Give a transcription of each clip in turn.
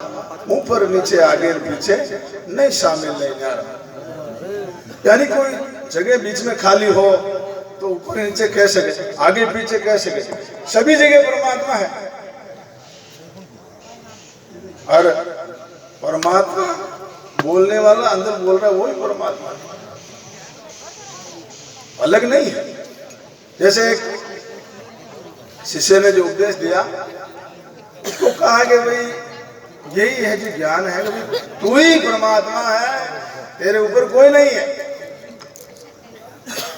ऊपर नीचे आगे पीछे नहीं शामिल नहीं न्यारा। यानी कोई जगह बीच में खाली हो तो ऊपर नीचे कह सके, आगे पीछे कह सके, सभी जगह परमात्मा है। और परमात्मा बोलने वाला अंदर बोल रहा है वही परमात्मा, अलग नहीं है। जैसे एक शिष्य ने जो उपदेश दिया उसको कहा कि भाई यही है जो ज्ञान है कि भाई तू ही परमात्मा है, तेरे ऊपर कोई नहीं है।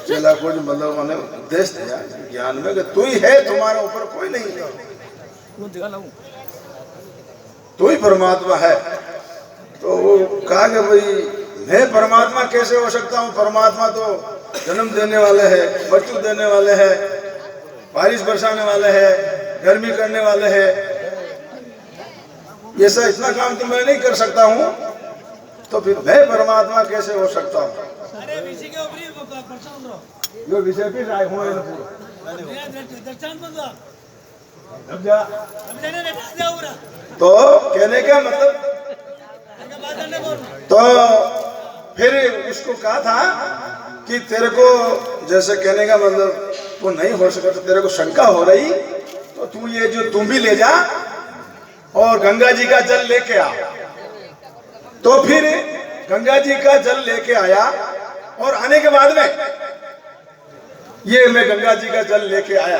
चला कुछ मतलब मैंने उपदेश दिया ज्ञान में कि तू ही है, तुम्हारे ऊपर कोई नहीं है, तू ही परमात्मा है। तो वो कहा कि भाई मैं परमात्मा कैसे हो सकता हूँ, परमात्मा तो जन्म देने वाले हैं, मृत्यु देने वाले हैं, बारिश बरसाने वाले हैं, गर्मी करने वाले हैं, ये सब इतना काम तो मैं नहीं कर सकता हूँ, तो फिर मैं परमात्मा कैसे हो सकता हूँ। जो विषय भी राय हुए तो कहने का मतलब, तो फिर उसको कहा था कि तेरे को जैसे कहने का मतलब तू नहीं हो सका, तो तेरे को शंका हो रही तो तू ये जो तुम भी ले जा और गंगा जी का जल लेके आ। तो फिर गंगा जी का जल लेके आया और आने के बाद में ये मैं गंगा जी का जल लेके आया।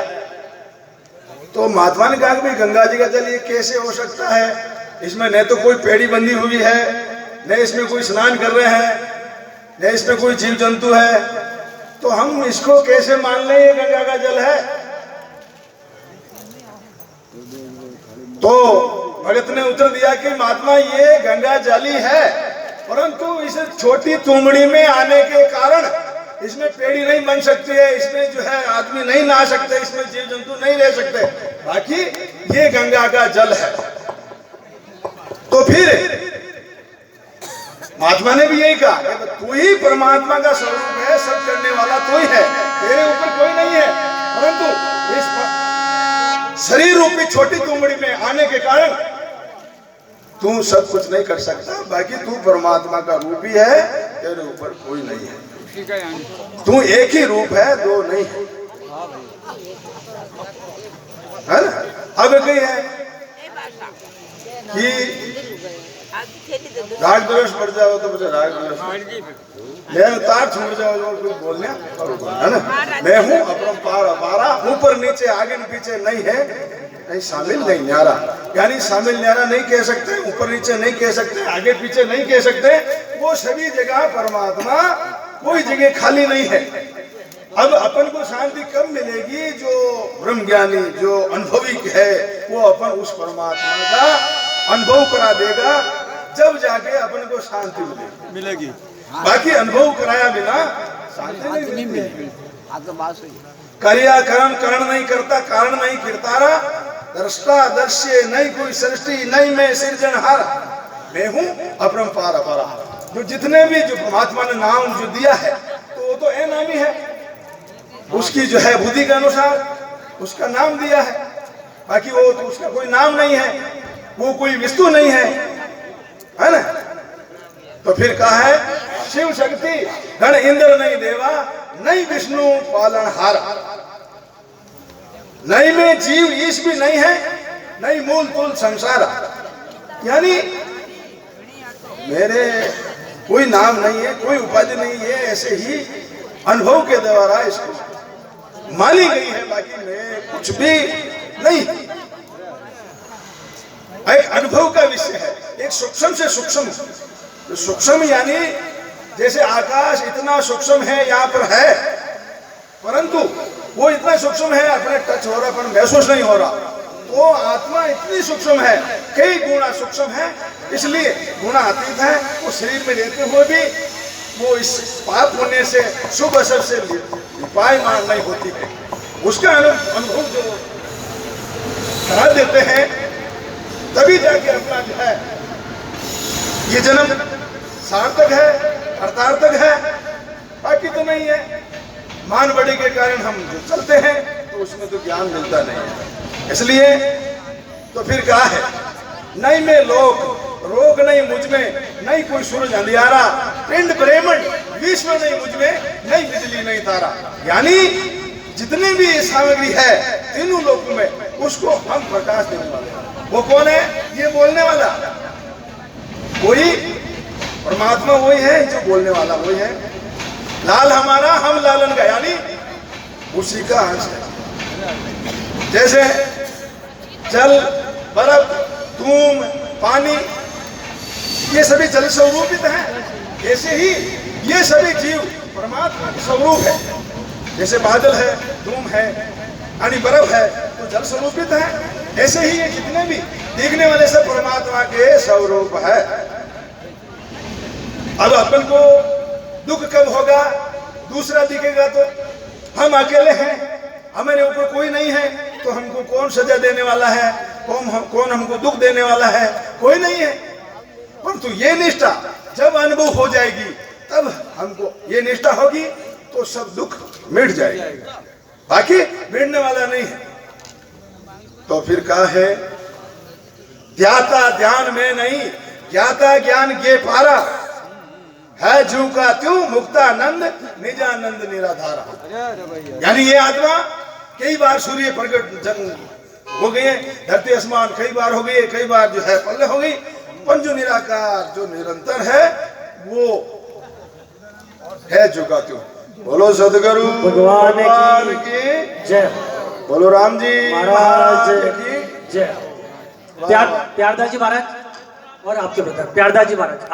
तो महात्मा ने कहा कि भाई गंगा जी का जल ये कैसे हो सकता है, इसमें न तो कोई पेड़ी बंधी हुई है, न इसमें कोई स्नान कर रहे हैं, न इसमें कोई जीव जंतु है, तो हम इसको कैसे मान लें ये गंगा का जल है। तो भगत ने उत्तर दिया कि महात्मा ये गंगा जल ही है, परंतु इस छोटी तुमड़ी में आने के कारण इसमें पेड़ी नहीं बन सकती है, इसमें जो है आदमी नहीं नहा सकते, इसमें जीव जंतु नहीं रह सकते, बाकी ये गंगा का जल है। तो फिर महात्मा ने भी यही कहा तू ही परमात्मा का स्वरूप है, सब करने वाला तू ही है, तेरे ऊपर कोई नहीं है, परंतु इस शरीर रूपी छोटी तुमड़ी में आने के कारण तू सब कुछ नहीं कर सकता, बाकी तू परमात्मा का रूप ही है, तेरे ऊपर कोई नहीं है। तू एक ही रूप है, दो नहीं है ना। अब कही है कि राग द्वेष बढ़ जाओ तो मुझे राग द्वेष तार छूट जाओ जो बोलने है ना। मैं हूँ अपरंपार अपारा, ऊपर नीचे आगे पीछे नहीं है, नहीं शामिल नहीं न्यारा। यानी शामिल न्यारा नहीं कह सकते, ऊपर नीचे नहीं कह सकते, आगे पीछे नहीं कह सकते, वो सभी जगह परमात्मा, कोई जगह खाली नहीं है। अब अपन को शांति कब मिलेगी, जो ब्रह्म ज्ञानी जो अनुभवी है वो अपन उस परमात्मा का अनुभव करा देगा, जब जाके अपन को शांति मिलेगी। बाकी अनुभव कराया बिना शांति नहीं मिलेगी। करिया करण करण नहीं करता, कारण नहीं किरतारा, दृष्टा दृश्य नहीं कोई सृष्टि, नहीं मैं सृजनहार, मैं हूँ अपरंपार अपारा। जो जितने भी जो परमात्मा ने नाम जो दिया है तो वो तो ए नामी है, उसकी जो है बुद्धि के अनुसार उसका नाम दिया है, बाकी वो तो उसका कोई नाम नहीं है, वो कोई वस्तु नहीं है ना। तो फिर कहा है शिव शक्ति गण इंद्र नहीं देवा, नहीं विष्णु पालनहार, नहीं में जीव ईश भी नहीं है, नहीं मूल तुल संसार। यानी मेरे कोई नाम नहीं है, कोई उपाधि नहीं है, ऐसे ही अनुभव के द्वारा इसको मानी गई है, बाकी मैं कुछ भी नहीं। एक अनुभव का विषय है, एक सूक्ष्म से सूक्ष्म, तो सूक्ष्म यानी जैसे आकाश इतना सूक्ष्म है यहाँ पर है, परंतु वो इतना सूक्ष्म है अपने टच हो रहा पर महसूस नहीं हो रहा। तो आत्मा इतनी सूक्ष्म है, कई गुणा सूक्ष्म है, इसलिए गुणातीत है। वो शरीर में रहते हुए भी वो इस पाप होने से शुभ असर से लिपायमान नहीं होती है, उसका अनुभव जो करा देते हैं, तभी जाके अपना जो है ये जन्म सार्थक है, अर्थार्थक है, बाकी तो नहीं है। मान बड़ी के कारण हम जो चलते हैं तो उसमें तो ज्ञान मिलता नहीं है। इसलिए तो फिर कहा है नहीं मैं लोक, रोग नहीं मुझ में, नहीं कोई सूरज अंधियारा, पिंड ब्रह्मंड विश्व नहीं मुझ में, नहीं बिजली नहीं तारा। यानी जितनी भी सामग्री है तीनों लोकों में, उसको हम प्रकाश देने वाले हैं। वो कौन है? ये बोलने वाला वही परमात्मा, वही है जो बोलने वाला वही है। लाल हमारा, हम लालन का, यानी उसी का अंश है। जैसे जल, बर्फ, धूम, पानी, ये सभी जल स्वरूपित हैं, ऐसे ही ये सभी जीव परमात्मा के स्वरूप है। जैसे बादल है, धूम है, यानी बर्फ है, तो जल स्वरूपित है। ऐसे ही ये जितने भी दिखने वाले सब परमात्मा के स्वरूप है। अब अपन को दुख कब होगा? दूसरा दिखेगा तो हम अकेले हैं, हमारे ऊपर कोई नहीं है, तो हमको कौन सजा देने वाला है? कौन हमको दुख देने वाला है? कोई नहीं है। परंतु ये निष्ठा जब अनुभव हो जाएगी, तब हमको ये निष्ठा होगी तो सब दुख मिट जाएगा, बाकी मिटने वाला नहीं है। तो फिर कहा है, ध्याता ध्यान में नहीं, ज्ञाता ज्ञान के पारा, है जू का त्यों मुक्तानंद निजानंद निराधारा। यानी ये आत्मा कई बार सूर्य प्रकट हो गए, धरती आसमान कई बार हो गई, कई बार जो है पल्ले हो गई, पर जो निराकार जो निरंतर है वो है जो का त्यों। बोलो सदगुरु भगवान की जय, बोलो राम जी महाराज की जय। प्यारदास जी महाराज और आपके ब्रदर प्यारदास जी महाराज।